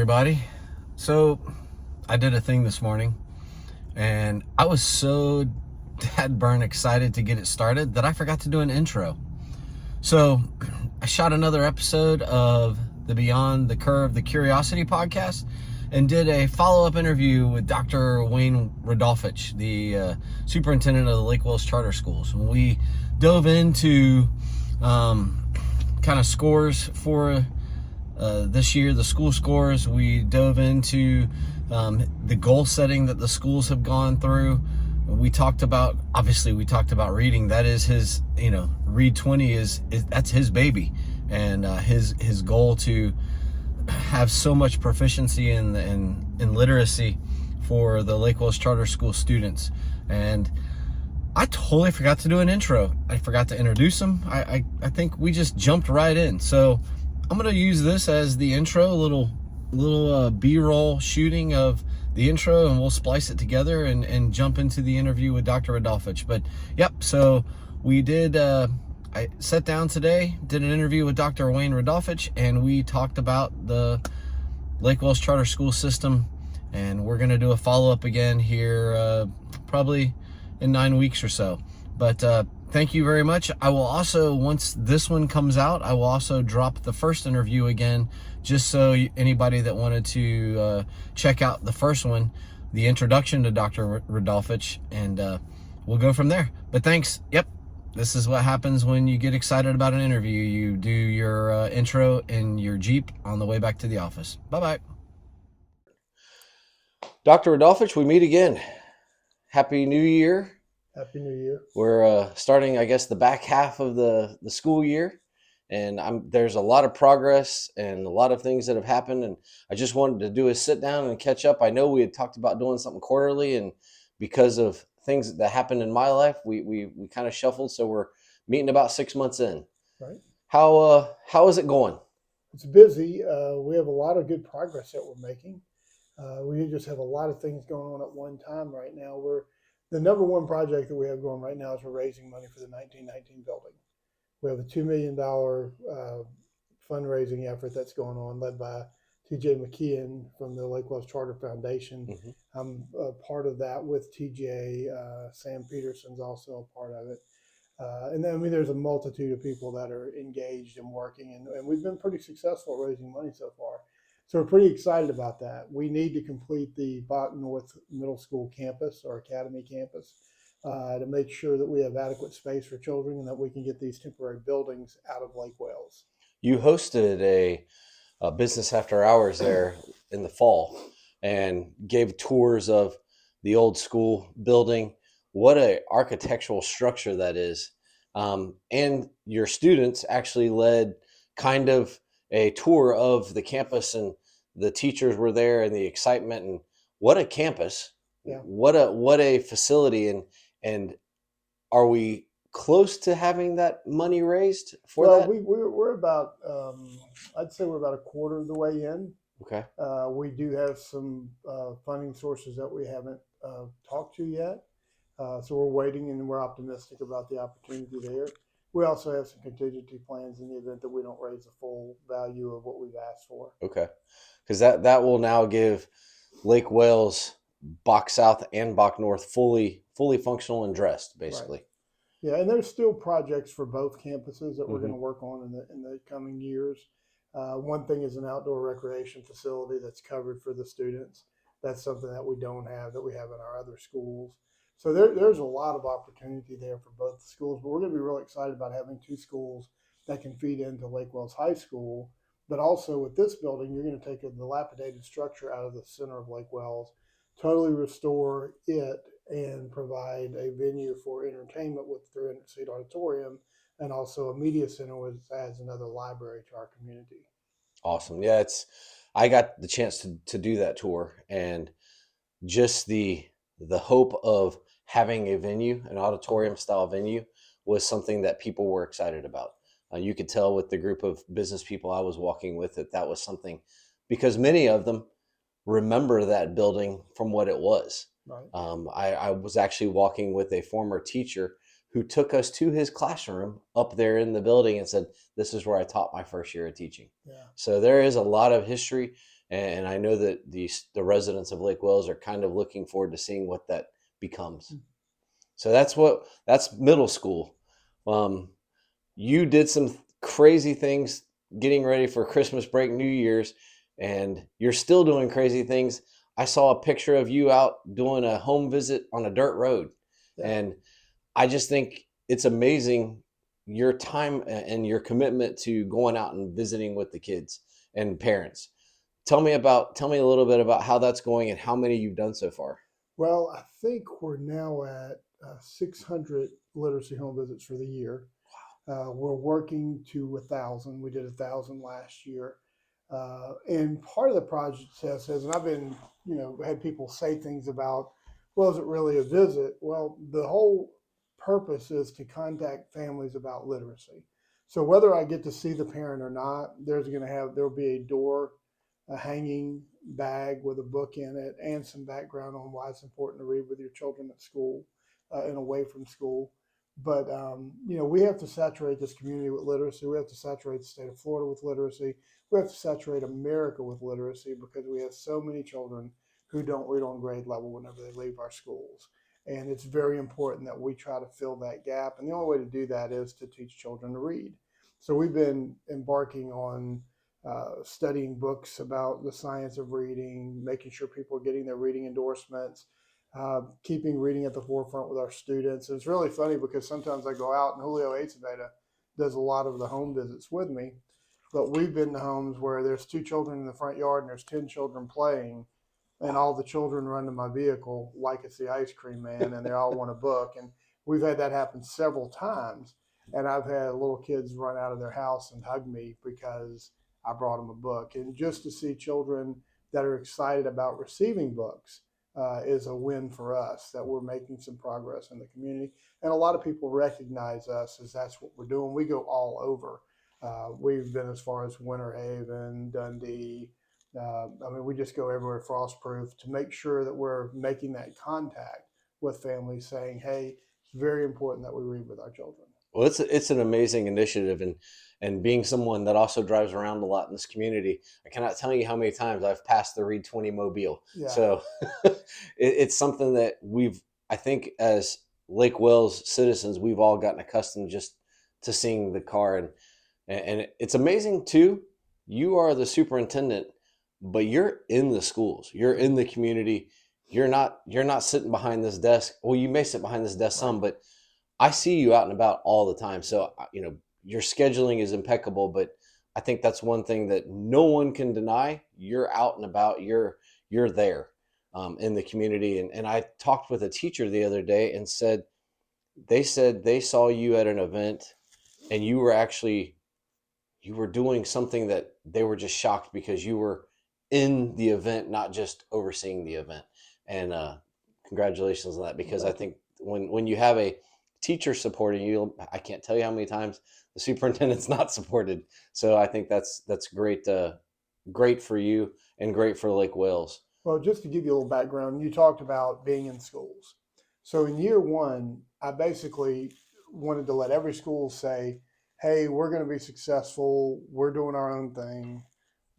everybody. So I did a thing this morning and I was so dadburn excited to get it started that I forgot to do an intro. So I shot another episode of the Beyond the Curve, the Curiosity podcast, and did a follow-up interview with Dr. Wayne Rodolfich, the superintendent of the Lake Wales Charter Schools. And we dove into kind of scores for this year, the school scores. We dove into the goal setting that the schools have gone through. We talked about reading. That is his, Read 20 is that's his baby, and his goal to have so much proficiency in literacy for the Lake Wales Charter School students. And I totally forgot to do an intro. I forgot to introduce him. I think we just jumped right in. So I'm going to use this as the intro, a little B-roll shooting of the intro, and we'll splice it together and jump into the interview with Dr. Rodolfich. But yep, so we did, I sat down today, did an interview with Dr. Wayne Rodolfich, and we talked about the Lake Wales Charter School system, and we're going to do a follow-up again here probably in 9 weeks or so. But thank you very much. I will also, once this one comes out, I will also drop the first interview again, just so anybody that wanted to check out the first one, the introduction to Dr. Rodolfich, and we'll go from there. But thanks. Yep, this is what happens when you get excited about an interview. You do your intro in your Jeep on the way back to the office. Bye-bye. Dr. Rodolfich, we meet again. Happy New Year. Happy New Year. We're starting, I guess, the back half of the school year, and there's a lot of progress and a lot of things that have happened, and I just wanted to do a sit down and catch up. I know we had talked about doing something quarterly, and because of things that happened in my life, we kind of shuffled, so we're meeting about 6 months in. Right. How is it going? It's busy. We have a lot of good progress that we're making. We just have a lot of things going on at one time right now. The number one project that we have going right now is we're raising money for the 1919 building. We have a $2 million fundraising effort that's going on, led by TJ McKeon from the Lake Wales Charter Foundation. Mm-hmm. I'm a part of that with TJ. Sam Peterson's also a part of it. And then, there's a multitude of people that are engaged and working, and we've been pretty successful at raising money so far. So we're pretty excited about that. We need to complete the Bach North Middle School campus, or Academy campus, to make sure that we have adequate space for children and that we can get these temporary buildings out of Lake Wales. You hosted a business after hours there in the fall and gave tours of the old school building. What a architectural structure that is. And your students actually led kind of a tour of the campus, and the teachers were there, and the excitement, and what a campus. Yeah. What a facility. And are we close to having that money raised for that? We're about, I'd say we're about a quarter of the way in. Okay. We do have some funding sources that we haven't talked to yet. So we're waiting, and we're optimistic about the opportunity there. We also have some contingency plans in the event that we don't raise the full value of what we've asked for. Okay. Because that will now give Lake Wales, Bach South and Bach North fully functional and dressed, basically. Right. Yeah, and there's still projects for both campuses that we're going to work on in the coming years. One thing is an outdoor recreation facility that's covered for the students. That's something that we don't have, that we have in our other schools. So there's a lot of opportunity there for both the schools, but we're going to be really excited about having two schools that can feed into Lake Wales High School. But also with this building, you're going to take a dilapidated structure out of the center of Lake Wales, totally restore it, and provide a venue for entertainment with a 300-seat auditorium, and also a media center which adds another library to our community. Awesome. Yeah, I got the chance to do that tour, and just the hope of having a venue, an auditorium style venue, was something that people were excited about. You could tell with the group of business people I was walking with that was something, because many of them remember that building from what it was. Right. I was actually walking with a former teacher who took us to his classroom up there in the building and said, "This is where I taught my first year of teaching." Yeah. So there is a lot of history, And I know that the residents of Lake Wales are kind of looking forward to seeing what that becomes. So that's middle school. You did some crazy things getting ready for Christmas break, New Year's, and you're still doing crazy things. I saw a picture of you out doing a home visit on a dirt road. Yeah. And I just think it's amazing your time and your commitment to going out and visiting with the kids and parents. Tell me a little bit about how that's going and how many you've done so far. Well, I think we're now at 600 literacy home visits for the year. We're working to 1,000. We did 1,000 last year. And part of the project says, and I've been, had people say things about, well, is it really a visit? Well, the whole purpose is to contact families about literacy. So whether I get to see the parent or not, there'll be a door, a hanging bag with a book in it, and some background on why it's important to read with your children at school and away from school. But we have to saturate this community with literacy. We have to saturate the state of Florida with literacy. We have to saturate America with literacy because we have so many children who don't read on grade level whenever they leave our schools. And it's very important that we try to fill that gap. And the only way to do that is to teach children to read. So we've been embarking on studying books about the science of reading, making sure people are getting their reading endorsements, keeping reading at the forefront with our students. And it's really funny because sometimes I go out and Julio Aceveda does a lot of the home visits with me, but we've been to homes where there's 2 children in the front yard and there's 10 children playing, and all the children run to my vehicle like it's the ice cream man and they all want a book. And we've had that happen several times. And I've had little kids run out of their house and hug me because I brought them a book. And just to see children that are excited about receiving books is a win for us, that we're making some progress in the community. And a lot of people recognize us as that's what we're doing. We go all over. We've been as far as Winter Haven, Dundee. We just go everywhere, Frostproof, to make sure that we're making that contact with families saying, hey, it's very important that we read with our children. Well, it's an amazing initiative, and being someone that also drives around a lot in this community, I cannot tell you how many times I've passed the Read 20 mobile. Yeah. So it's something that I think as Lake Wales citizens, we've all gotten accustomed just to seeing the car, and it's amazing too. You are the superintendent, but you're in the schools, you're in the community. You're not sitting behind this desk. Well, you may sit behind this desk some, but I see you out and about all the time. So, your scheduling is impeccable, but I think that's one thing that no one can deny. You're out and about, you're there in the community. And I talked with a teacher the other day and said they saw you at an event and you were doing something that they were just shocked because you were in the event, not just overseeing the event. And congratulations on that, because I think when you have a teacher supporting you, I can't tell you how many times the superintendent's not supported. So I think that's great, great for you and great for Lake Wales. Well, just to give you a little background, you talked about being in schools. So in year 1, I basically wanted to let every school say, hey, we're going to be successful. We're doing our own thing.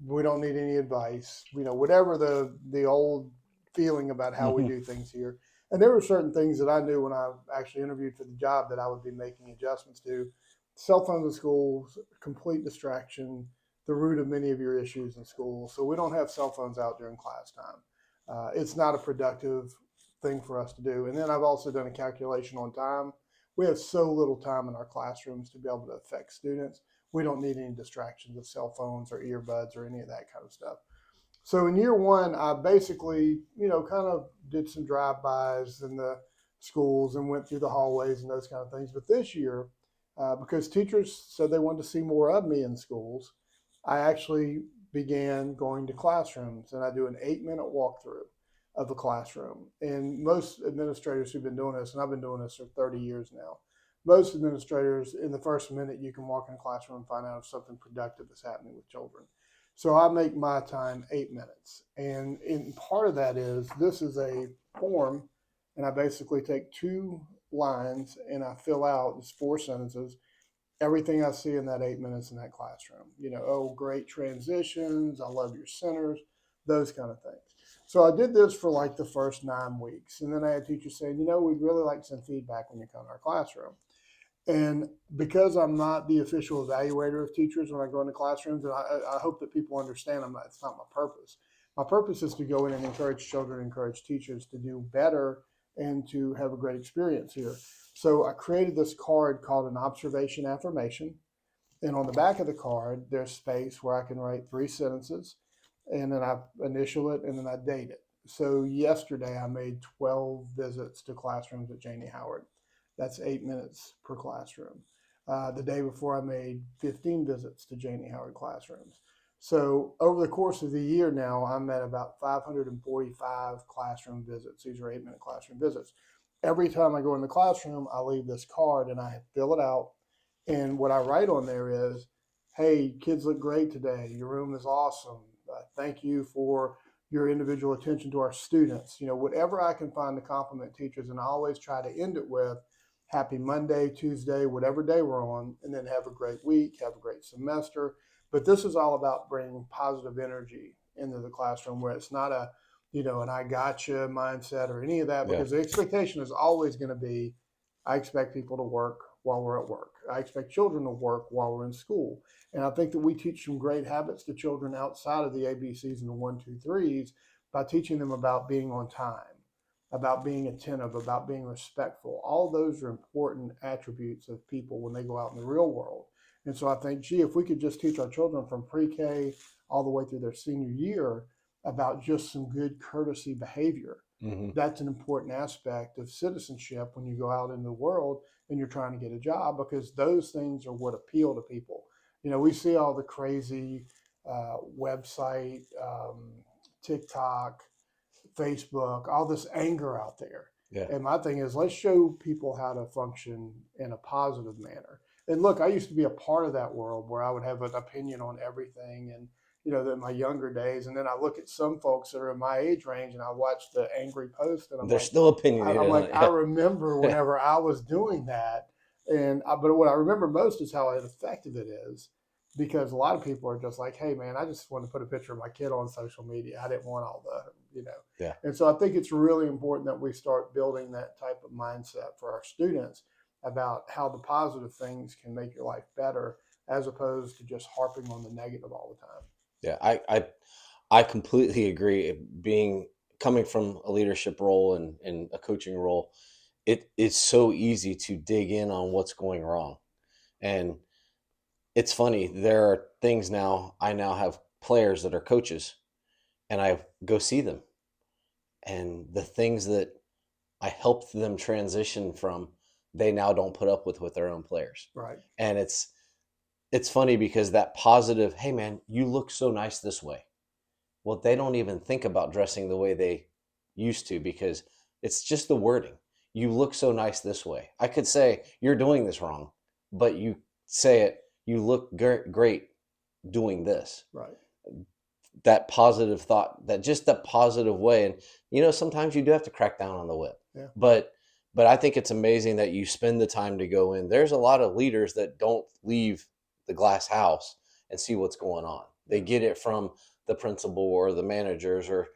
We don't need any advice. Whatever the old feeling about how we do things here. And there were certain things that I knew when I actually interviewed for the job that I would be making adjustments to. Cell phones in schools, complete distraction, the root of many of your issues in school. So we don't have cell phones out during class time. It's not a productive thing for us to do. And then I've also done a calculation on time. We have so little time in our classrooms to be able to affect students. We don't need any distractions of cell phones or earbuds or any of that kind of stuff. So in year 1, I basically, kind of did some drive-bys in the schools and went through the hallways and those kind of things. But this year, because teachers said they wanted to see more of me in schools, I actually began going to classrooms, and I do an 8-minute walkthrough of a classroom. And most administrators who've been doing this, and I've been doing this for 30 years now, most administrators, in the first minute, you can walk in a classroom and find out if something productive is happening with children. So I make my time 8 minutes. And in part of that is, this is a form, and I basically take 2 lines and I fill out, it's 4 sentences, everything I see in that 8 minutes in that classroom. Oh, great transitions. I love your centers. those kind of things. So I did this for like the first 9 weeks. And then I had teachers saying, we'd really like some feedback when you come to our classroom. And because I'm not the official evaluator of teachers when I go into classrooms, and I hope that people understand it's not my purpose. My purpose is to go in and encourage children, encourage teachers to do better and to have a great experience here. So I created this card called an observation affirmation. And on the back of the card, there's space where I can write 3 sentences, and then I initial it, and then I date it. So yesterday I made 12 visits to classrooms at Janie Howard. That's 8 minutes per classroom. The day before I made 15 visits to Janie Howard classrooms. So over the course of the year now, I'm at about 545 classroom visits. These are 8-minute classroom visits. Every time I go in the classroom, I leave this card and I fill it out. And what I write on there is, hey, kids look great today. Your room is awesome. Thank you for your individual attention to our students. Whatever I can find to compliment teachers. And I always try to end it with happy Monday, Tuesday, whatever day we're on, and then have a great week, have a great semester. But this is all about bringing positive energy into the classroom where it's not an I gotcha mindset or any of that, because the expectation is always going to be, I expect people to work while we're at work. I expect children to work while we're in school. And I think that we teach some great habits to children outside of the ABCs and the 1, 2, 3s by teaching them about being on time, about being attentive, about being respectful. All those are important attributes of people when they go out in the real world. And so I think, if we could just teach our children from pre-K all the way through their senior year about just some good courtesy behavior, that's an important aspect of citizenship when you go out in the world and you're trying to get a job, because those things are what appeal to people. We see all the crazy website, TikTok, Facebook, all this anger out there. Yeah. And my thing is, let's show people how to function in a positive manner. And look, I used to be a part of that world where I would have an opinion on everything, and in my younger days. And then I look at some folks that are in my age range and I watch the angry post, and They're still opinionated. I remember whenever I was doing that. But what I remember most is how effective it is, because a lot of people are just like, hey man, I just want to put a picture of my kid on social media. I didn't want all the. Yeah. And so I think it's really important that we start building that type of mindset for our students about how the positive things can make your life better, as opposed to just harping on the negative all the time. Yeah, I completely agree. Coming from a leadership role and a coaching role, it's so easy to dig in on what's going wrong. And it's funny, there are things now, I now have players that are coaches, and I go see them. And the things that I helped them transition from, they now don't put up with their own players. Right. And it's funny because that positive, hey man, you look so nice this way. Well, they don't even think about dressing the way they used to, because it's just the wording. You look so nice this way. I could say you're doing this wrong, but you say it, you look great doing this. Right. That positive thought, that positive way. And, sometimes you do have to crack down on the whip. Yeah. But I think it's amazing that you spend the time to go in. There's a lot of leaders that don't leave the glass house and see what's going on. They get it from the principal or the managers, or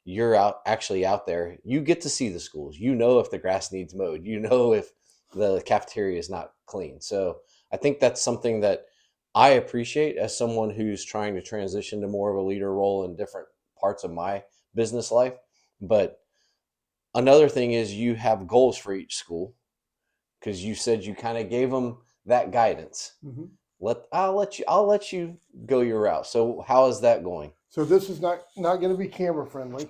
you're actually out there. You get to see the schools. If the grass needs mowed, if the cafeteria is not clean. So I think that's something that I appreciate as someone who's trying to transition to more of a leader role in different parts of my business life. But another thing is, you have goals for each school, because you said you kind of gave them that guidance. Mm-hmm. I'll let you go your route. So how is that going? So this is not going to be camera friendly,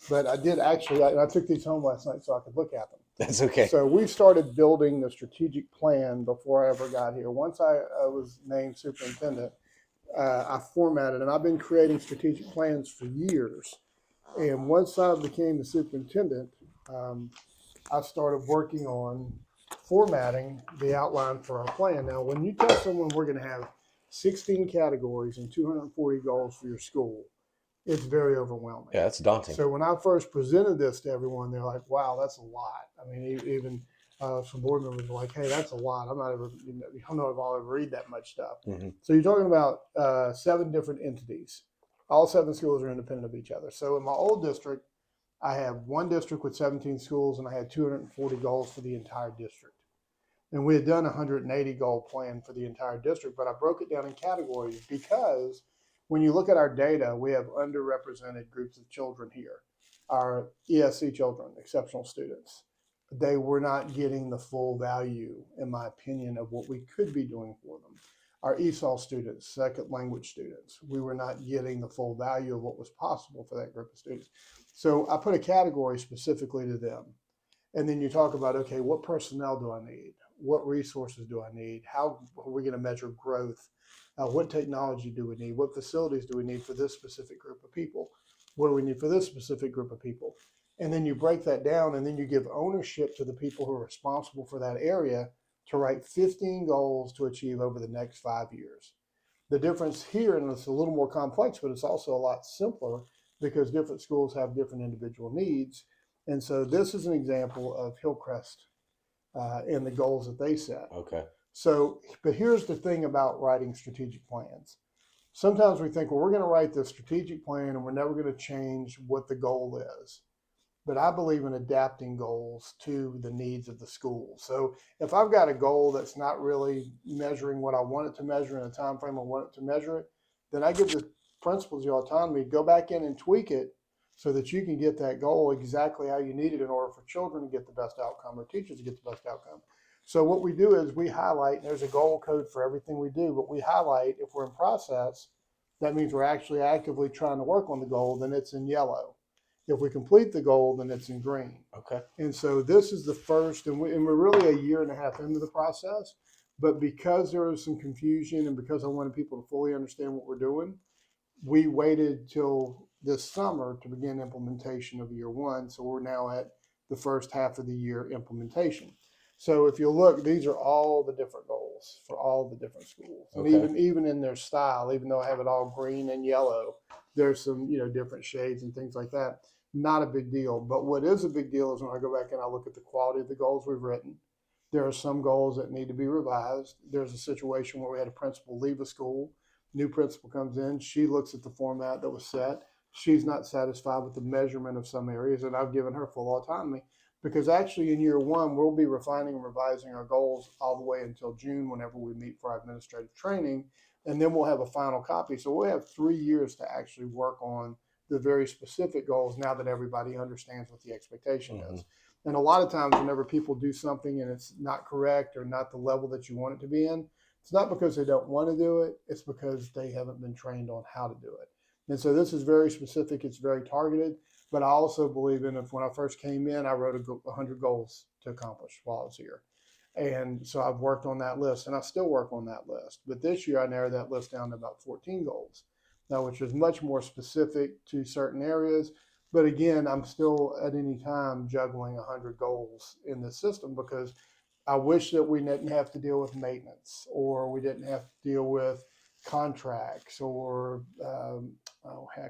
but I did actually, I took these home last night so I could look at them. That's okay. So we started building the strategic plan before I ever got here. Once I was named superintendent, I formatted, and I've been creating strategic plans for years. And once I became the superintendent, I started working on formatting the outline for our plan. Now, when you tell someone we're going to have 16 categories and 240 goals for your school, it's very overwhelming. Yeah, that's daunting. So when I first presented this to everyone, they're like, wow, that's a lot. I mean, even some board members were like, hey, that's a lot. I'm not ever, I don't know if I'll ever read that much stuff. Mm-hmm. So you're talking about 7 different entities. All 7 schools are independent of each other. So in my old district, I have one district with 17 schools, and I had 240 goals for the entire district. And we had done a 180 goal plan for the entire district, but I broke it down in categories because when you look at our data, we have underrepresented groups of children here. Our ESC children, exceptional students, they were not getting the full value, in my opinion, of what we could be doing for them. Our ESOL students, second language students, we were not getting the full value of what was possible for that group of students. So I put a category specifically to them. And then you talk about, okay, what personnel do I need? What resources do I need? How are we going to measure growth? What technology do we need? What facilities do we need for this specific group of people? What do we need for this specific group of people? And then you break that down, and then you give ownership to the people who are responsible for that area to write 15 goals to achieve over the next 5 years. The difference here, and it's a little more complex, but it's also a lot simpler because different schools have different individual needs. And so this is an example of Hillcrest and the goals that they set. Okay. So, but here's the thing about writing strategic plans. Sometimes we think, well, we're going to write this strategic plan and we're never going to change what the goal is. But I believe in adapting goals to the needs of the school. So if I've got a goal that's not really measuring what I want it to measure in a time frame I want it to measure it, then I give the principals the autonomy to go back in and tweak it so that you can get that goal exactly how you need it in order for children to get the best outcome or teachers to get the best outcome. So what we do is we highlight, and there's a goal code for everything we do, but we highlight if we're in process, that means we're actually actively trying to work on the goal, then it's in yellow. If we complete the goal, then it's in green. Okay. And so this is the first, and we're really a year and a half into the process, but because there was some confusion and because I wanted people to fully understand what we're doing, we waited till this summer to begin implementation of year 1. So we're now at the first half of the year implementation. So if you look, these are all the different goals for all the different schools. And Okay. even in their style, even though I have it all green and yellow, there's some, different shades and things like that. Not a big deal. But what is a big deal is when I go back and I look at the quality of the goals we've written. There are some goals that need to be revised. There's a situation where we had a principal leave a school. New principal comes in. She looks at the format that was set. She's not satisfied with the measurement of some areas, and I've given her full autonomy because actually in year 1, we'll be refining and revising our goals all the way until June whenever we meet for our administrative training, and then we'll have a final copy. So we'll have 3 years to actually work on the very specific goals now that everybody understands what the expectation is. And a lot of times whenever people do something and it's not correct or not the level that you want it to be in, it's not because they don't want to do it. It's because they haven't been trained on how to do it. And so this is very specific. It's very targeted. But I also believe in when I first came in, I wrote 100 goals to accomplish while I was here. And so I've worked on that list, and I still work on that list. But this year I narrowed that list down to about 14 goals, now, which is much more specific to certain areas. But again, I'm still at any time juggling 100 goals in this system because I wish that we didn't have to deal with maintenance or we didn't have to deal with contracts or,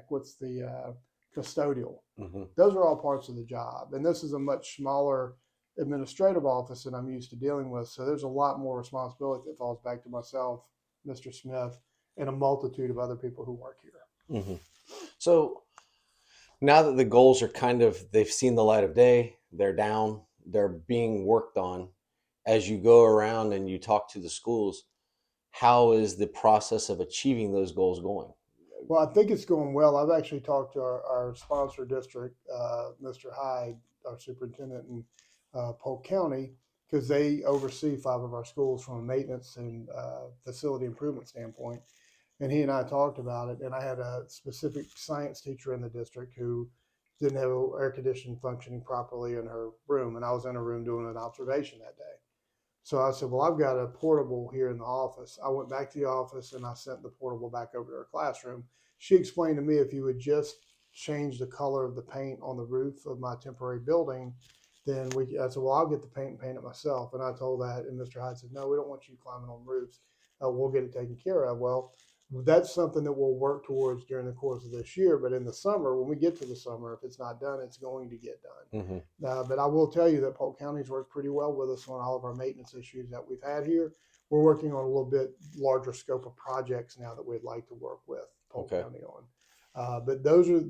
what's the custodial. Those are all parts of the job. And this is a much smaller administrative office that I'm used to dealing with. So there's a lot more responsibility that falls back to myself, Mr. Smith, and a multitude of other people who work here. So now that the goals are they've seen the light of day, they're down, they're being worked on, as you go around and you talk to the schools, how is the process of achieving those goals going? Well, I think it's going well. I've actually talked to our sponsor district, Mr. Hyde, our superintendent in Polk County, because they oversee 5 of our schools from a maintenance and facility improvement standpoint. And he and I talked about it. And I had a specific science teacher in the district who didn't have air conditioning functioning properly in her room. And I was in her room doing an observation that day. So I said, well, I've got a portable here in the office. I went back to the office and I sent the portable back over to her classroom. She explained to me if you would just change the color of the paint on the roof of my temporary building, then I said, well, I'll get the paint and paint it myself. And I told that, and Mr. Hyde said, no, we don't want you climbing on roofs. We'll get it taken care of. Well, that's something that we'll work towards during the course of this year. But in the summer, when we get to the summer, if it's not done, it's going to get done. But I will tell you that Polk County's worked pretty well with us on all of our maintenance issues that we've had here. We're working on a little bit larger scope of projects now that we'd like to work with Polk County on. But those are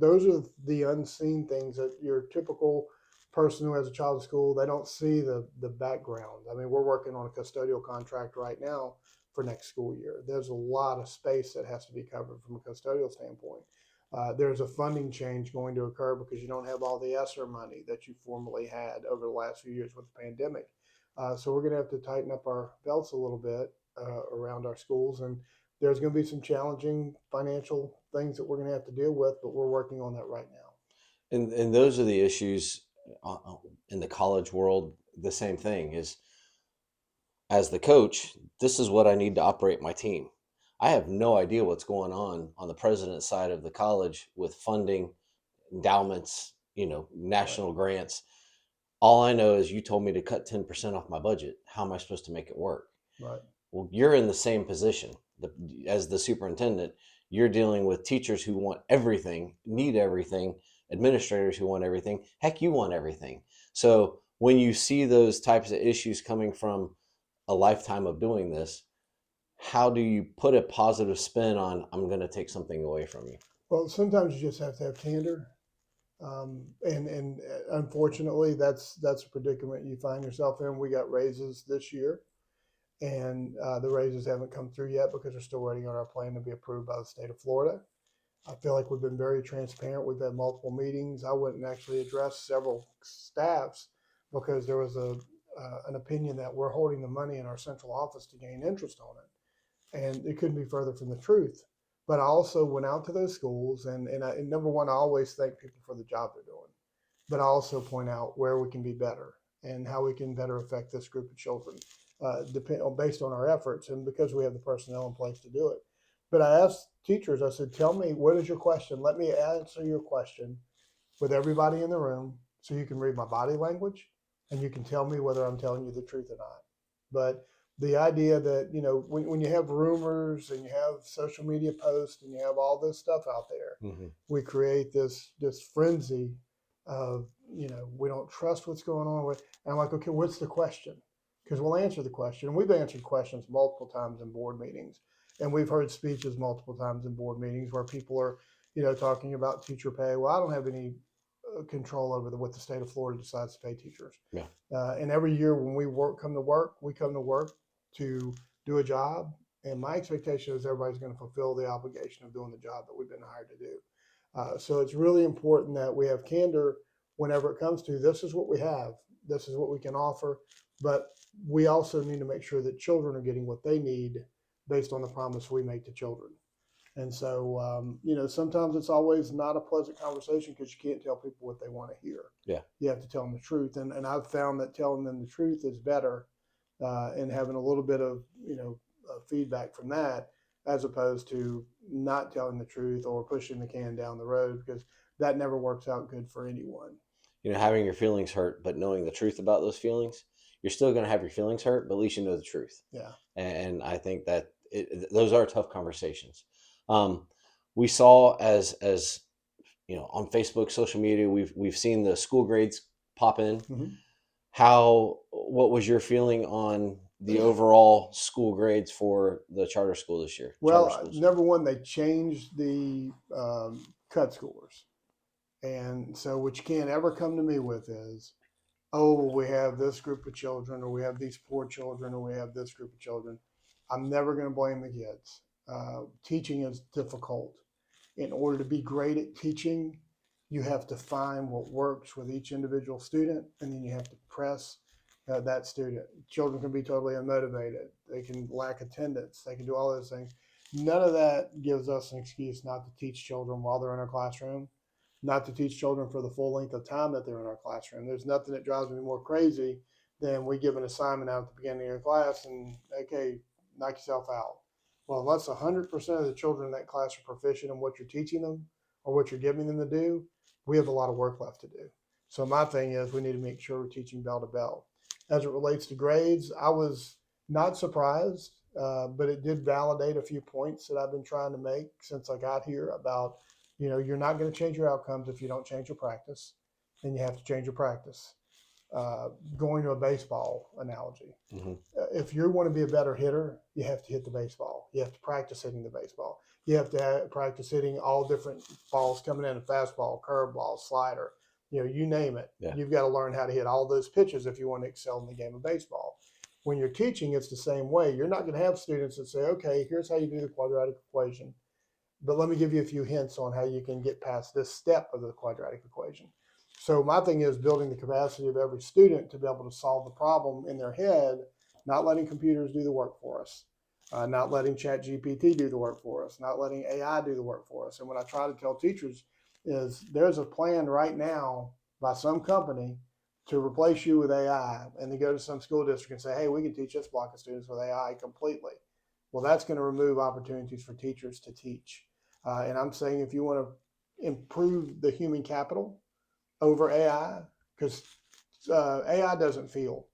the unseen things that your typical person who has a child in school, they don't see the background. I mean, we're working on a custodial contract right now for next school year. There's a lot of space that has to be covered from a custodial standpoint. There's a funding change going to occur because you don't have all the ESSER money that you formerly had over the last few years with the pandemic. So we're going to have to tighten up our belts a little bit around our schools, and there's going to be some challenging financial things that we're going to have to deal with, but we're working on that right now. And those are the issues in the college world. The same thing is, as the coach, this is what I need to operate my team. I have no idea what's going on the president's side of the college with funding, endowments, Right. national grants. All I know is you told me to cut 10% off my budget. How am I supposed to make it work? Right. Well, you're in the same position as the superintendent. You're dealing with teachers who want everything, need everything, administrators who want everything. Heck, you want everything. So when you see those types of issues coming from a lifetime of doing this, how do you put a positive spin on, I'm going to take something away from you? Well, sometimes you just have to have candor. And unfortunately, that's a predicament you find yourself in. We got raises this year, and the raises haven't come through yet because they're still waiting on our plan to be approved by the state of Florida. I feel like we've been very transparent. We've had multiple meetings. I went and actually addressed several staffs because there was an opinion that we're holding the money in our central office to gain interest on it, and it couldn't be further from the truth. But I also went out to those schools, and number one, I always thank people for the job they're doing, but I also point out where we can be better and how we can better affect this group of children, based on our efforts and because we have the personnel in place to do it. But I asked teachers, I said, tell me, what is your question? Let me answer your question with everybody in the room so you can read my body language and you can tell me whether I'm telling you the truth or not. But the idea that, when you have rumors and you have social media posts and you have all this stuff out there, Mm-hmm. we create this frenzy of, we don't trust what's going on. And I'm like, okay, what's the question? Because we'll answer the question. And we've answered questions multiple times in board meetings. And we've heard speeches multiple times in board meetings where people are, talking about teacher pay. Well, I don't have any control over what the state of Florida decides to pay teachers. Yeah. And every year when we come to work to do a job. And my expectation is everybody's going to fulfill the obligation of doing the job that we've been hired to do. So it's really important that we have candor whenever it comes to this is what we have, this is what we can offer, but we also need to make sure that children are getting what they need based on the promise we make to children. And so, sometimes it's always not a pleasant conversation because you can't tell people what they want to hear. Yeah. You have to tell them the truth. And I've found that telling them the truth is better and having a little bit of, feedback from that as opposed to not telling the truth or pushing the can down the road because that never works out good for anyone. Having your feelings hurt, but knowing the truth about those feelings, you're still going to have your feelings hurt, but at least you know the truth. Yeah. And I think that those are tough conversations. We saw as on Facebook, social media, we've seen the school grades pop in. Mm-hmm. What was your feeling on the overall school grades for the charter school this year? Well, number one, they changed the cut scores. And so what you can't ever come to me with is, oh, well, we have this group of children, or we have these poor children, or we have this group of children. I'm never going to blame the kids. Teaching is difficult. In order to be great at teaching, you have to find what works with each individual student, and then you have to press that student. Children can be totally unmotivated. They can lack attendance. They can do all those things. None of that gives us an excuse not to teach children while they're in our classroom, not to teach children for the full length of time that they're in our classroom. There's nothing that drives me more crazy than we give an assignment out at the beginning of your class and, okay, knock yourself out. Well, unless 100% of the children in that class are proficient in what you're teaching them or what you're giving them to do, we have a lot of work left to do. So my thing is we need to make sure we're teaching bell to bell. As it relates to grades, I was not surprised, but it did validate a few points that I've been trying to make since I got here about, you're not going to change your outcomes if you don't change your practice, and you have to change your practice. Going to a baseball analogy. Mm-hmm. If you want to be a better hitter, you have to hit the baseball. You have to practice hitting the baseball. You have to practice hitting all different balls coming in, a fastball, curveball, slider, you name it. Yeah. You've got to learn how to hit all those pitches if you want to excel in the game of baseball. When you're teaching, it's the same way. You're not going to have students that say, okay, here's how you do the quadratic equation, but let me give you a few hints on how you can get past this step of the quadratic equation. So my thing is building the capacity of every student to be able to solve the problem in their head, not letting computers do the work for us, not letting Chat GPT do the work for us, not letting AI do the work for us. And what I try to tell teachers is there's a plan right now by some company to replace you with AI, and they go to some school district and say, hey, we can teach this block of students with AI completely. Well, that's going to remove opportunities for teachers to teach. And I'm saying if you want to improve the human capital over AI, because AI doesn't feel,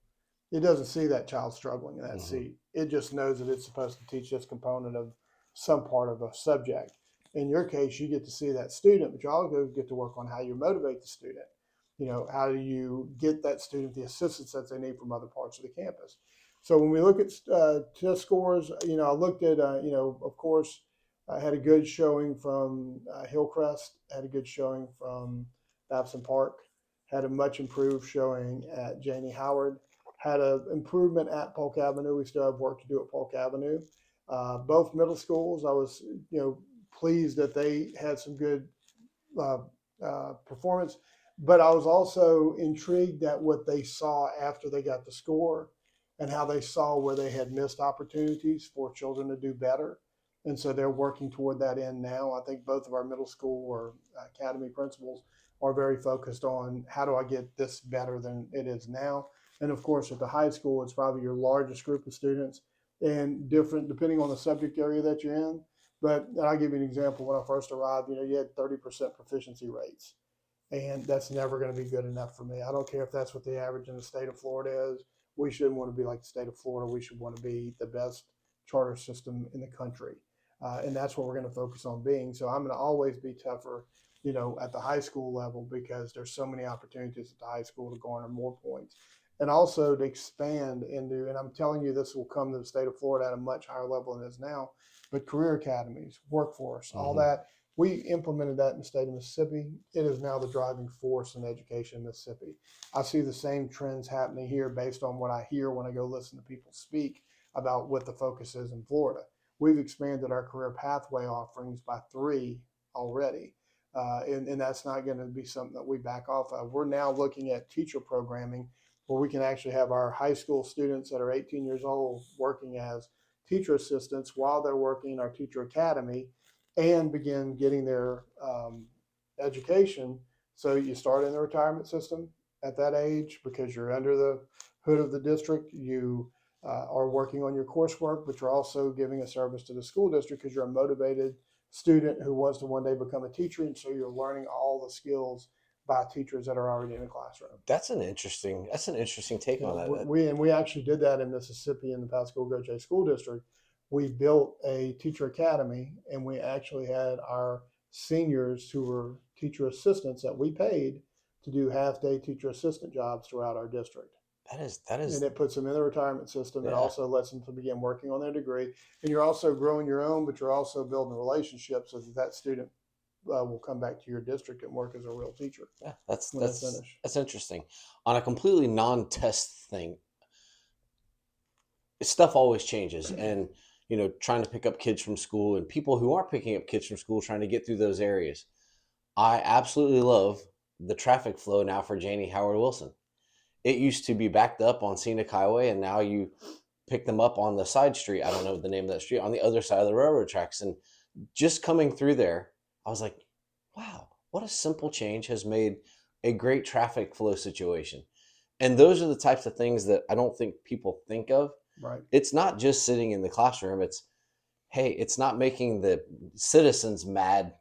it doesn't see that child struggling in that seat. It just knows that it's supposed to teach this component of some part of a subject. In your case, you get to see that student, but you also get to work on how you motivate the student. How do you get that student the assistance that they need from other parts of the campus? So when we look at test scores, I looked at, of course, I had a good showing from Hillcrest, had a good showing from Babson Park, had a much improved showing at Janie Howard, had an improvement at Polk Avenue. We still have work to do at Polk Avenue. Both middle schools, I was, pleased that they had some good performance, but I was also intrigued at what they saw after they got the score and how they saw where they had missed opportunities for children to do better. And so they're working toward that end now. I think both of our middle school or academy principals are very focused on how do I get this better than it is now. And of course, at the high school, it's probably your largest group of students and different depending on the subject area that you're in. But I'll give you an example. When I first arrived, you had 30% proficiency rates. And that's never going to be good enough for me. I don't care if that's what the average in the state of Florida is. We shouldn't want to be like the state of Florida. We should want to be the best charter system in the country. And that's what we're going to focus on being. So I'm going to always be tougher, at the high school level because there's so many opportunities at the high school to garner more points. And also to expand into, and I'm telling you, this will come to the state of Florida at a much higher level than it is now, but career academies, workforce, all that. We implemented that in the state of Mississippi. It is now the driving force in education in Mississippi. I see the same trends happening here based on what I hear when I go listen to people speak about what the focus is in Florida. We've expanded our career pathway offerings by 3 already. And that's not going to be something that we back off of. We're now looking at teacher programming where we can actually have our high school students that are 18 years old working as teacher assistants while they're working in our teacher academy and begin getting their education. So you start in the retirement system at that age because you're under the hood of the district. You are working on your coursework, but you're also giving a service to the school district because you're a motivated student who wants to one day become a teacher. And so you're learning all the skills by teachers that are already in the classroom. That's an interesting take on that. We actually did that in Mississippi in the Pascagoula Gautier School District. We built a teacher academy, and we actually had our seniors who were teacher assistants that we paid to do half-day teacher assistant jobs throughout our district. That is, and it puts them in the retirement system. Yeah. It also lets them to begin working on their degree, and you're also growing your own, but you're also building a relationship so that student will come back to your district and work as a real teacher. Yeah, that's interesting. On a completely non-test thing, stuff always changes, and trying to pick up kids from school and people who aren't picking up kids from school, trying to get through those areas. I absolutely love the traffic flow now for Janie Howard Wilson. It used to be backed up on Scenic Highway, and now you pick them up on the side street. I don't know the name of that street, on the other side of the railroad tracks. And just coming through there, I was like, wow, what a simple change has made a great traffic flow situation. And those are the types of things that I don't think people think of. Right. It's not just sitting in the classroom. It's, hey, it's not making the citizens mad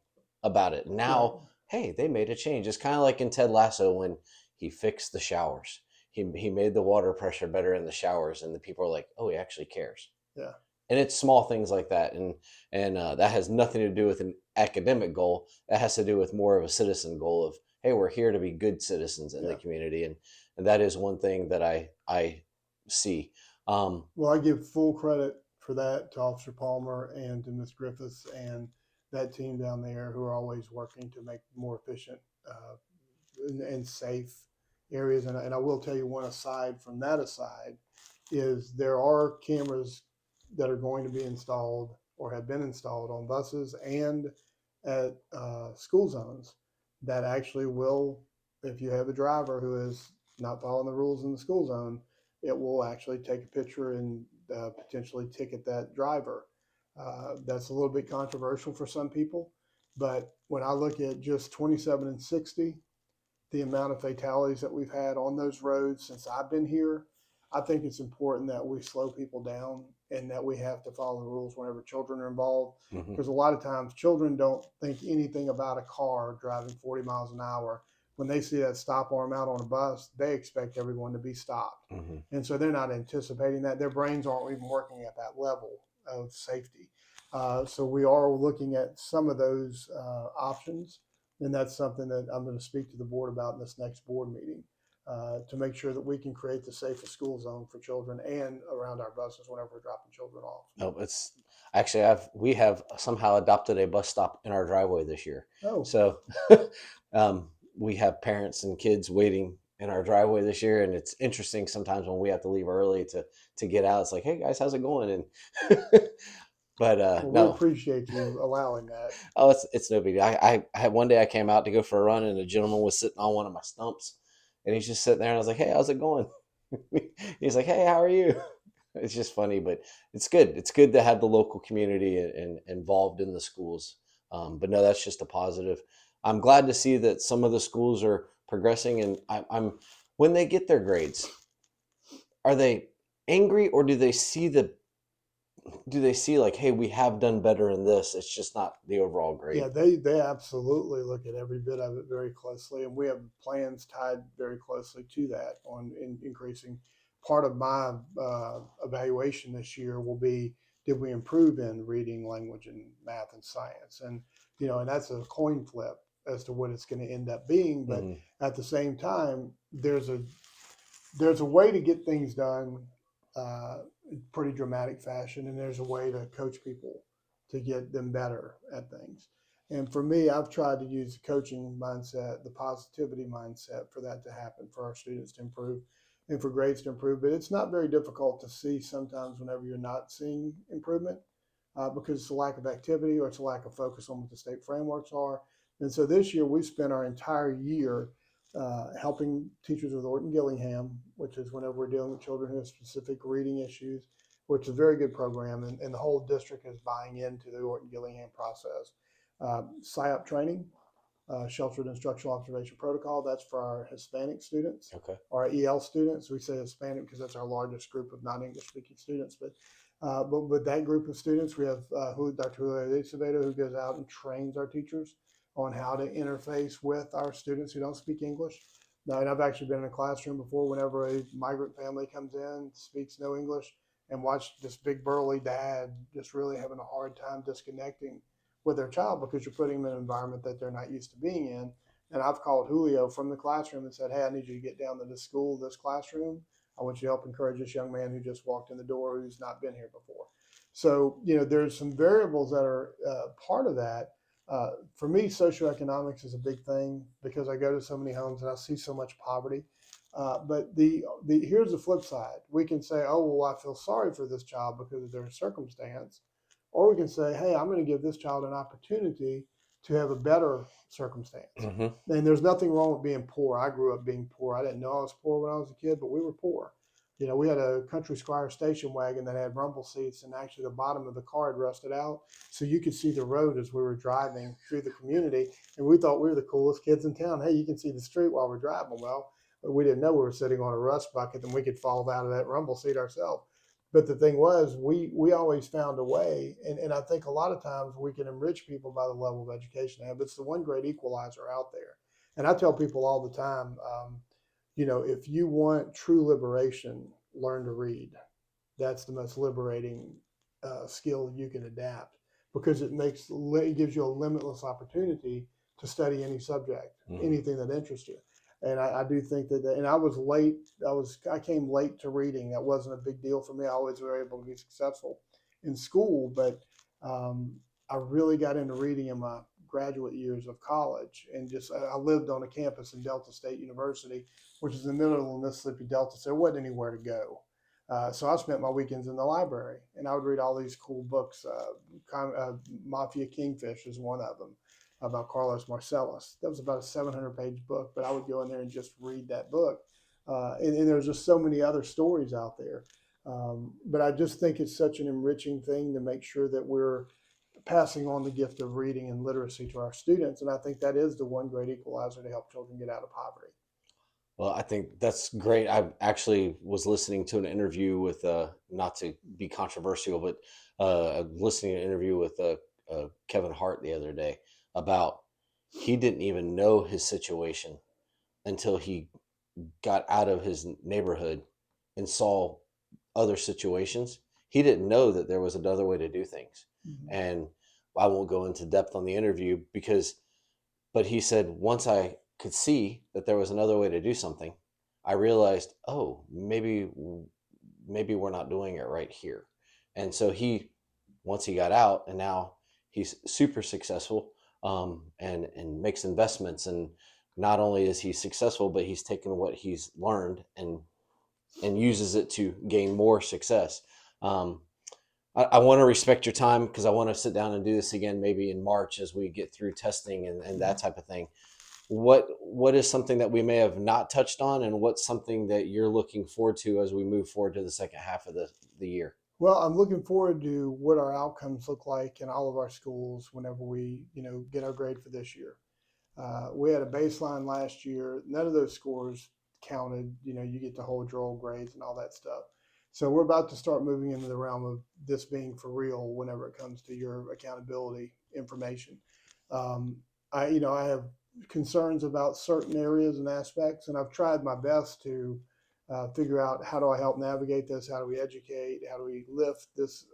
about it. Now, Right. Hey, they made a change. It's kind of like in Ted Lasso when he fixed the showers. He made the water pressure better in the showers, and the people are like, oh, he actually cares. Yeah. And it's small things like that. And that has nothing to do with an academic goal. That has to do with more of a citizen goal of, hey, we're here to be good citizens in the community. And that is one thing that I see. Well, I give full credit for that to Officer Palmer and to Ms. Griffiths and that team down there who are always working to make more efficient and safe areas. And I will tell you one aside from that aside is there are cameras that are going to be installed or have been installed on buses and at school zones that actually will, if you have a driver who is not following the rules in the school zone, it will actually take a picture and potentially ticket that driver. That's a little bit controversial for some people, but when I look at just 27 and 60, the amount of fatalities that we've had on those roads since I've been here, I think it's important that we slow people down and that we have to follow the rules whenever children are involved. Mm-hmm. Because a lot of times children don't think anything about a car driving 40 miles an hour. When they see that stop arm out on a bus, they expect everyone to be stopped. Mm-hmm. And so they're not anticipating that. Their brains aren't even working at that level of safety. So we are looking at some of those options. And that's something that I'm going to speak to the board about in this next board meeting to make sure that we can create the safest school zone for children and around our buses whenever we're dropping children off. No, it's actually we have somehow adopted a bus stop in our driveway this year. Oh, So we have parents and kids waiting in our driveway this year, and it's interesting sometimes when we have to leave early to get out. It's like, hey guys, how's it going? And but well, no, we appreciate you allowing that. oh, it's no big deal. I had one day I came out to go for a run, and a gentleman was sitting on one of my stumps, and he's just sitting there, and I was like, hey, how's it going? He's like, hey, how are you? It's just funny, but it's good. It's good to have the local community and involved in the schools. But no, that's just a positive. I'm glad to see that some of the schools are progressing, and I'm when they get their grades, are they angry or do they see like, hey, we have done better in this? It's just not the overall grade. Yeah, they absolutely look at every bit of it very closely, and we have plans tied very closely to that on increasing. Part of my evaluation this year will be, did we improve in reading, language, and math and science? And and that's a coin flip as to what it's going to end up being. But at the same time, there's a way to get things done in pretty dramatic fashion, and there's a way to coach people to get them better at things. And for me, I've tried to use the coaching mindset, the positivity mindset for that to happen, for our students to improve and for grades to improve. But it's not very difficult to see sometimes whenever you're not seeing improvement because it's a lack of activity or it's a lack of focus on what the state frameworks are. And so this year, we spent our entire year helping teachers with Orton Gillingham, which is whenever we're dealing with children who have specific reading issues, which is a very good program, and the whole district is buying into the Orton Gillingham process. SIOP training, Sheltered Instructional Observation Protocol, that's for our Hispanic students. Okay. Our EL students. We say Hispanic because that's our largest group of non-English speaking students. But with that group of students, we have Dr. Julio Acevedo, who goes out and trains our teachers on how to interface with our students who don't speak English. Now, and I've actually been in a classroom before whenever a migrant family comes in, speaks no English, and watch this big burly dad just really having a hard time disconnecting with their child because you're putting them in an environment that they're not used to being in. And I've called Julio from the classroom and said, hey, I need you to get down to this school, this classroom. I want you to help encourage this young man who just walked in the door who's not been here before. So, there's some variables that are part of that. For me, socioeconomics is a big thing because I go to so many homes and I see so much poverty. But here's the flip side. We can say, oh, well, I feel sorry for this child because of their circumstance. Or we can say, hey, I'm going to give this child an opportunity to have a better circumstance. Mm-hmm. And there's nothing wrong with being poor. I grew up being poor. I didn't know I was poor when I was a kid, but we were poor. We had a Country Squire station wagon that had rumble seats, and actually the bottom of the car had rusted out. So you could see the road as we were driving through the community. And we thought we were the coolest kids in town. Hey, you can see the street while we're driving. Well, we didn't know we were sitting on a rust bucket and we could fall out of that rumble seat ourselves. But the thing was, we always found a way. And I think a lot of times we can enrich people by the level of education they have. It's the one great equalizer out there. And I tell people all the time, if you want true liberation, learn to read. That's the most liberating skill you can adapt because it gives you a limitless opportunity to study any subject, anything that interests you. And I do think that, and I was late. I came late to reading. That wasn't a big deal for me. I always were able to be successful in school, but I really got into reading in my graduate years of college, and just I lived on a campus in Delta State University, which is in the middle of the Mississippi Delta, so there wasn't anywhere to go. So I spent my weekends in the library, and I would read all these cool books. Mafia Kingfish is one of them, about Carlos Marcellus. That was about a 700-page book, but I would go in there and just read that book. And there's just so many other stories out there. But I just think it's such an enriching thing to make sure that we're passing on the gift of reading and literacy to our students. And I think that is the one great equalizer to help children get out of poverty. Well, I think that's great. I actually was listening to an interview with, not to be controversial, but listening to an interview with Kevin Hart the other day about he didn't even know his situation until he got out of his neighborhood and saw other situations. He didn't know that there was another way to do things. Mm-hmm. And I won't go into depth on the interview but he said, once I could see that there was another way to do something, I realized, oh, maybe we're not doing it right here. And so once he got out, and now he's super successful, and makes investments. And not only is he successful, but he's taken what he's learned and uses it to gain more success. I want to respect your time, because I want to sit down and do this again maybe in March as we get through testing and that type of thing. What is something that we may have not touched on, and what's something that you're looking forward to as we move forward to the second half of the year? Well, I'm looking forward to what our outcomes look like in all of our schools whenever we, get our grade for this year. We had a baseline last year. None of those scores counted. You get to hold your old grades and all that stuff. So we're about to start moving into the realm of this being for real whenever it comes to your accountability information. I have concerns about certain areas and aspects, and I've tried my best to figure out, how do I help navigate this? How do we educate? How do we lift this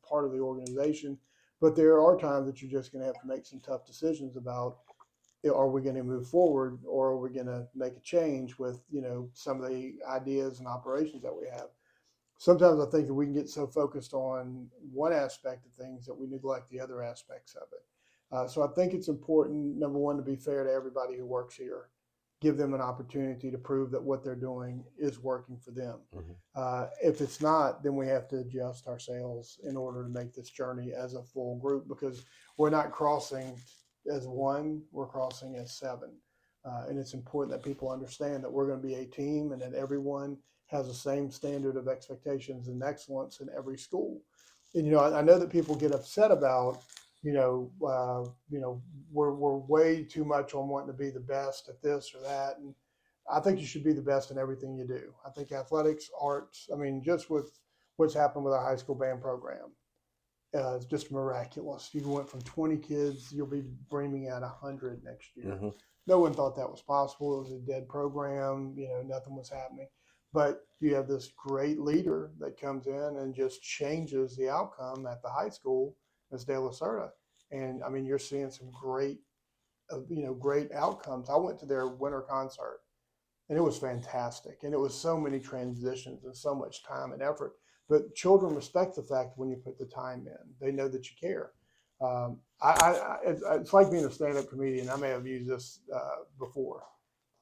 part of the organization? But there are times that you're just going to have to make some tough decisions about, are we going to move forward, or are we going to make a change with, some of the ideas and operations that we have? Sometimes I think that we can get so focused on one aspect of things that we neglect the other aspects of it. So I think it's important, number one, to be fair to everybody who works here. Give them an opportunity to prove that what they're doing is working for them. Mm-hmm. If it's not, then we have to adjust our sails in order to make this journey as a full group, because we're not crossing as one, we're crossing as seven. And it's important that people understand that we're going to be a team, and that everyone has the same standard of expectations and excellence in every school. And, I know that people get upset about, we're way too much on wanting to be the best at this or that. And I think you should be the best in everything you do. I think athletics, arts, just with what's happened with our high school band program, it's just miraculous. You went from 20 kids, you'll be dreaming at 100 next year. Mm-hmm. No one thought that was possible. It was a dead program. Nothing was happening. But you have this great leader that comes in and just changes the outcome at the high school, Ms. De La Cerda. And you're seeing some great outcomes. I went to their winter concert, and it was fantastic. And it was so many transitions and so much time and effort. But children respect the fact when you put the time in, they know that you care. It's like being a stand-up comedian. I may have used this before.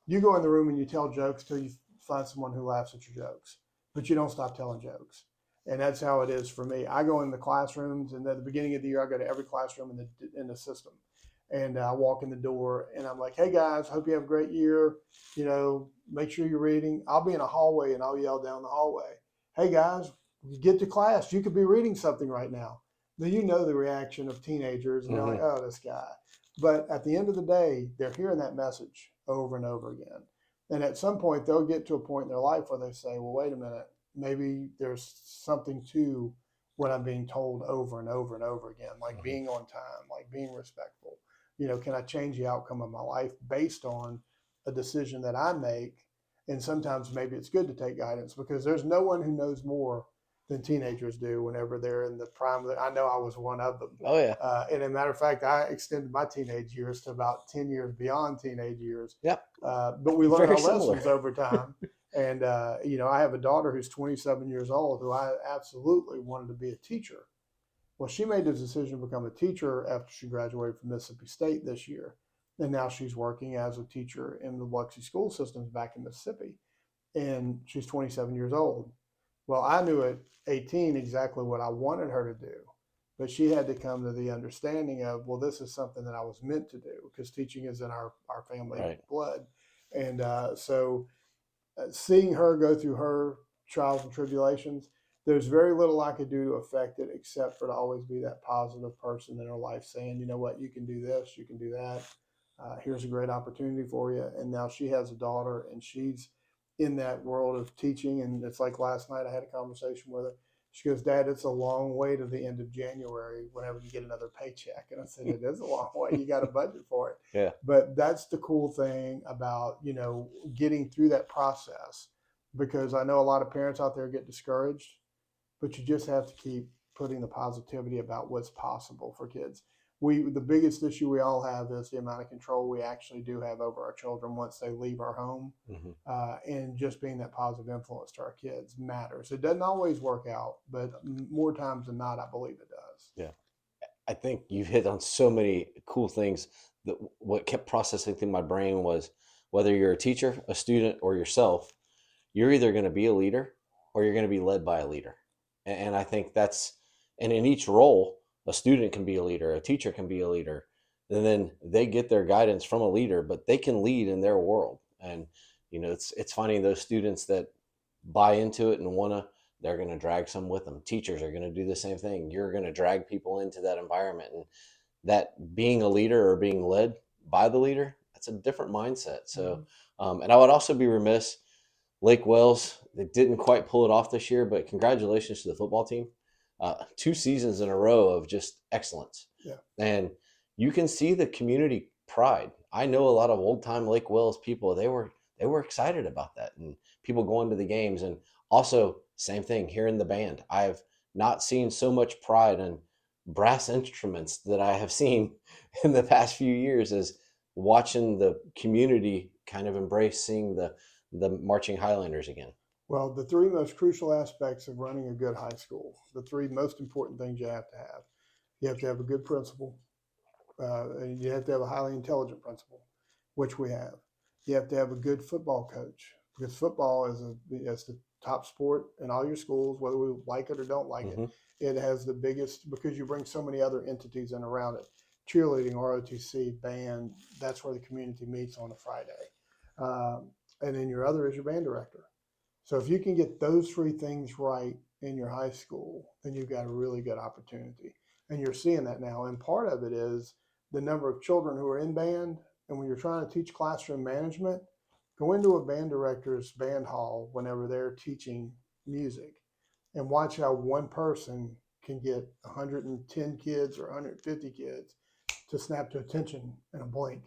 You go in the room and you tell jokes till you find someone who laughs at your jokes, but you don't stop telling jokes. And that's how it is for me. I go in the classrooms, and at the beginning of the year, I go to every classroom in the system. And I walk in the door, and I'm like, hey, guys, hope you have a great year. Make sure you're reading. I'll be in a hallway, and I'll yell down the hallway, hey, guys, get to class. You could be reading something right now. Then the reaction of teenagers, and they're like, oh, this guy. But at the end of the day, they're hearing that message over and over again. And at some point, they'll get to a point in their life where they say, well, wait a minute, maybe there's something to what I'm being told over and over and over again, like being on time, like being respectful. Can I change the outcome of my life based on a decision that I make? And sometimes maybe it's good to take guidance, because there's no one who knows more than teenagers do whenever they're in the prime. I know I was one of them. Oh, yeah. And as a matter of fact, I extended my teenage years to about 10 years beyond teenage years. Yep. But we learn our similar. lessons over time. And, I have a daughter who's 27 years old who I absolutely wanted to be a teacher. Well, she made the decision to become a teacher after she graduated from Mississippi State this year. And now she's working as a teacher in the Biloxi school systems back in Mississippi. And she's 27 years old. Well, I knew at 18 exactly what I wanted her to do, but she had to come to the understanding of, well, this is something that I was meant to do because teaching is in our family Right. blood. And so seeing her go through her trials and tribulations, there's very little I could do to affect it except for to always be that positive person in her life saying, you know what, you can do this, you can do that. Here's a great opportunity for you. And now she has a daughter and she's in that world of teaching. And it's like last night I had a conversation with her. She goes, Dad, it's a long way to the end of January whenever you get another paycheck. And I said, it is a long way. You got to budget for it. Yeah. But that's the cool thing about, getting through that process, because I know a lot of parents out there get discouraged, but you just have to keep putting the positivity about what's possible for kids. The biggest issue we all have is the amount of control we actually do have over our children once they leave our home. And just being that positive influence to our kids matters. It doesn't always work out, but more times than not, I believe it does. Yeah. I think you've hit on so many cool things that what kept processing through my brain was whether you're a teacher, a student, or yourself, you're either going to be a leader or you're going to be led by a leader. And I think and in each role, a student can be a leader, a teacher can be a leader, and then they get their guidance from a leader, but they can lead in their world. And, it's finding those students that buy into it and they're going to drag some with them. Teachers are going to do the same thing. You're going to drag people into that environment, and that being a leader or being led by the leader, that's a different mindset. So, and I would also be remiss, Lake Wells, they didn't quite pull it off this year, but congratulations to the football team. 2 seasons in a row of just excellence. Yeah. And you can see the community pride. I know a lot of old time Lake Wells people, they were excited about that, and people going to the games. And also same thing here in the band. I've not seen so much pride in brass instruments that I have seen in the past few years as watching the community kind of embrace seeing the marching Highlanders again. Well, the 3 most crucial aspects of running a good high school, the 3 most important things you have to have. You have to have a good principal. And you have to have a highly intelligent principal, which we have. You have to have a good football coach, because football is the top sport in all your schools, whether we like it or don't like it. It has the biggest, because you bring so many other entities in around it. Cheerleading, ROTC, band, that's where the community meets on a Friday. And then your other is your band director. So if you can get those 3 things right in your high school, then you've got a really good opportunity. And you're seeing that now. And part of it is the number of children who are in band. And when you're trying to teach classroom management, go into a band director's band hall whenever they're teaching music and watch how one person can get 110 kids or 150 kids to snap to attention in a blink.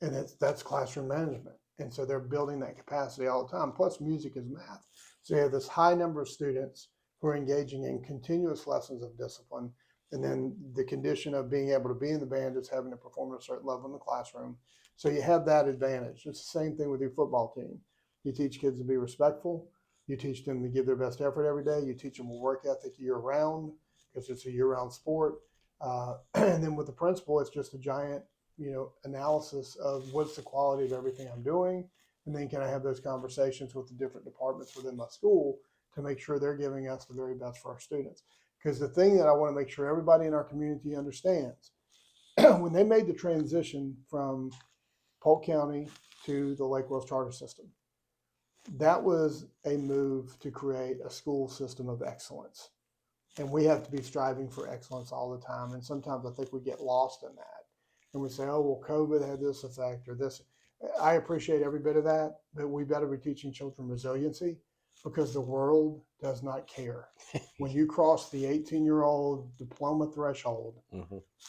And that's classroom management. And so they're building that capacity all the time. Plus, music is math. So you have this high number of students who are engaging in continuous lessons of discipline. And then the condition of being able to be in the band is having to perform at a certain level in the classroom. So you have that advantage. It's the same thing with your football team. You teach kids to be respectful. You teach them to give their best effort every day. You teach them a work ethic year-round, because it's a year-round sport. And then with the principal, it's just a giant analysis of what's the quality of everything I'm doing. And then can I have those conversations with the different departments within my school to make sure they're giving us the very best for our students. Because the thing that I want to make sure everybody in our community understands, when they made the transition from Polk County to the Lake Wells Charter System, that was a move to create a school system of excellence. And we have to be striving for excellence all the time. And sometimes I think we get lost in that. And we say, oh, well, COVID had this effect or this. I appreciate every bit of that, but we better be teaching children resiliency, because the world does not care. When you cross the 18-year-old diploma threshold,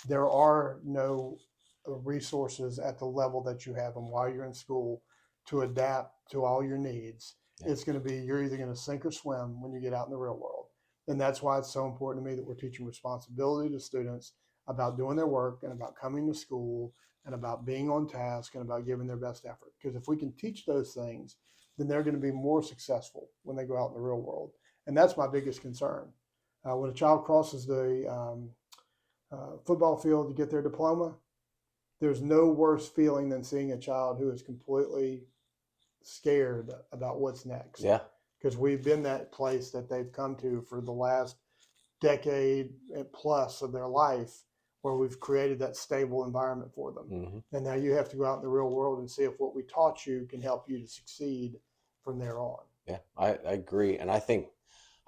there are no resources at the level that you have them while you're in school to adapt to all your needs. Yeah. It's going to be, you're either going to sink or swim when you get out in the real world. And that's why it's so important to me that we're teaching responsibility to students about doing their work and about coming to school and about being on task and about giving their best effort. Because if we can teach those things, then they're going to be more successful when they go out in the real world. And that's my biggest concern. When a child crosses the football field to get their diploma, there's no worse feeling than seeing a child who is completely scared about what's next. Yeah. Because we've been that place that they've come to for the last decade plus of their life, where we've created that stable environment for them. Mm-hmm. And now you have to go out in the real world and see if what we taught you can help you to succeed from there on. Yeah, I agree. And I think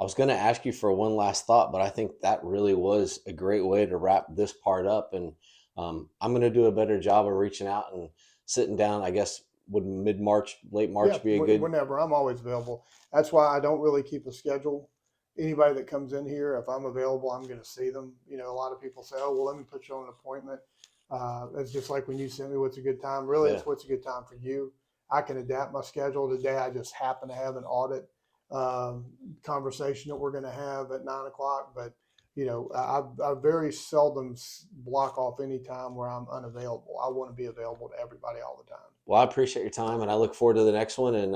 I was going to ask you for one last thought, but I think that really was a great way to wrap this part up. And I'm going to do a better job of reaching out and sitting down. I guess would mid-March, late March be a good? Whenever. I'm always available. That's why I don't really keep a schedule. Anybody that comes in here, if I'm available, I'm going to see them. You know, a lot of people say, "Oh, well, let me put you on an appointment." It's just like when you sent me what's a good time. Really, it's what's a good time for you. I can adapt my schedule. Today, I just happen to have an audit conversation that we're going to have at 9 o'clock. But you know, I very seldom block off any time where I'm unavailable. I want to be available to everybody all the time. Well, I appreciate your time, and I look forward to the next one. And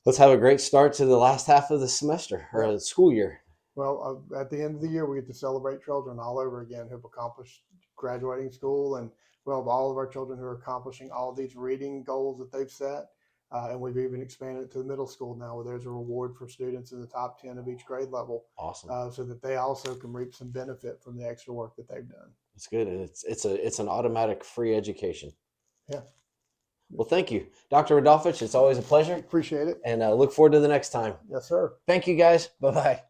let's have a great start to the last half of the semester or the school year. Well, at the end of the year, we get to celebrate children all over again who've accomplished graduating school, and we have all of our children who are accomplishing all these reading goals that they've set. And we've even expanded it to the middle school now, where there's a reward for students in the top 10 of each grade level. Awesome. So that they also can reap some benefit from the extra work that they've done. That's good. And it's an automatic free education. Yeah. Well, thank you, Dr. Rodolfich. It's always a pleasure. Appreciate it. And look forward to the next time. Yes, sir. Thank you, guys. Bye-bye.